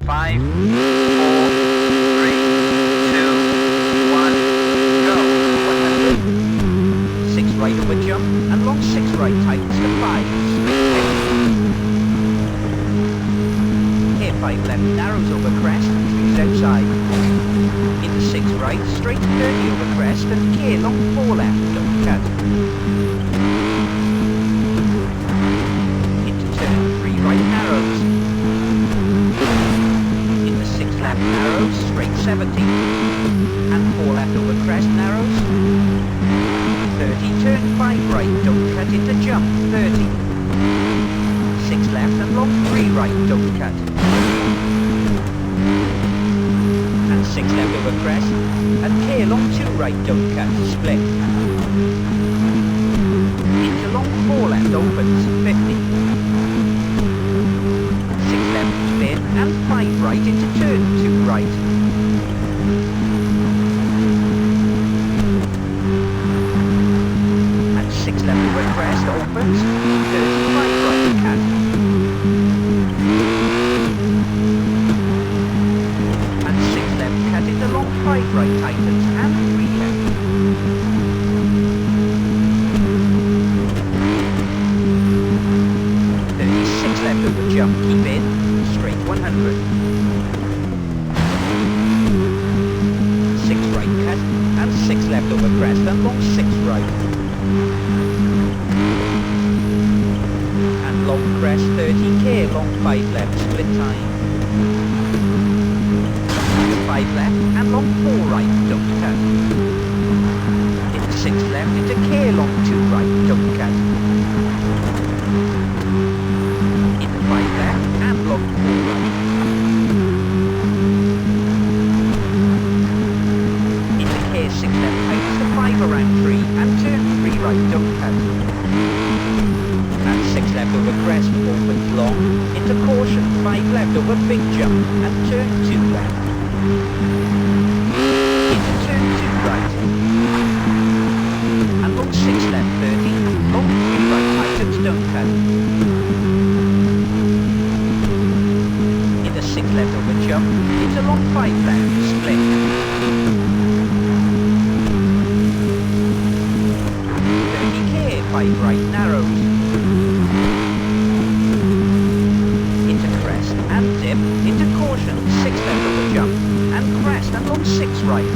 5, 4, 3, 2, 1, go. 100. 6 right over jump, and long 6 right tightens to 5. Here 5 left, narrows over crest, 3's outside. Into 6 right, straight 30 over crest, and gear long 4 left, don't cut. Into turn 3 right, narrows. Into 6 left, narrows, straight 70. And 4 left over crest, narrows. 30, turn 5 right, don't cut into jump, 30. 6 left and long 3 right, don't cut. And 6 left over crest, and clear long 2 right, don't cut, split. Into long 4 left, opens, 50. 6 left, spin, and 5 right into turn 2 right. And 6 left over crest, opens, 35 right, cut. And 6 left, cut into long 5 right, tightens, and 3 left. 36 left over jump, keep in, straight 100. 6 right cut, and 6 left over crest, and long 6 right. And long crest, 30k, long 5 left, split time. 5 left, and long 4 right, don't cut. Into 6 left, into K, long 2 right, don't cut. Into 5 left, and long 4 right. Into K, 6 left, tightens to 5 around 3, and turn 3 right, don't cut. And 6 left over crest, opens long, into caution, 5 left over big jump, and turn 2 left. Into turn 2 right. And long 6 left, 30, long 3 right, tightens, don't cut. Into 6 left over jump, into long 5 left, split. 30k, 5 right, narrows. Into crest, and dip, into caution, 6 left over jump, and crest, and long 6 right.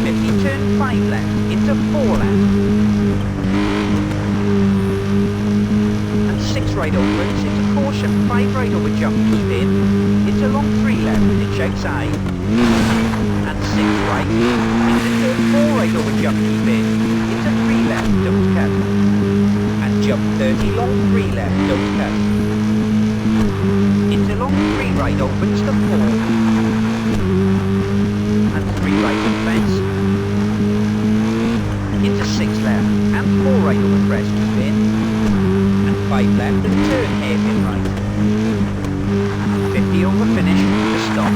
50, turn 5 left, into 4 left. And 6 right opens, into caution, 5 right over jump, keep in, into long 3 left, ditch outside. And 6 right, into turn 4 right over jump, keep in, into 3 left, don't cut. And jump 30, long 3 left, don't cut. Into long 3 right, opens to 4. And 3 right on fence. Into 6 left, and 4 right over crest, keep in. And 5 left, and turn hairpin right. 50 over finish, to stop.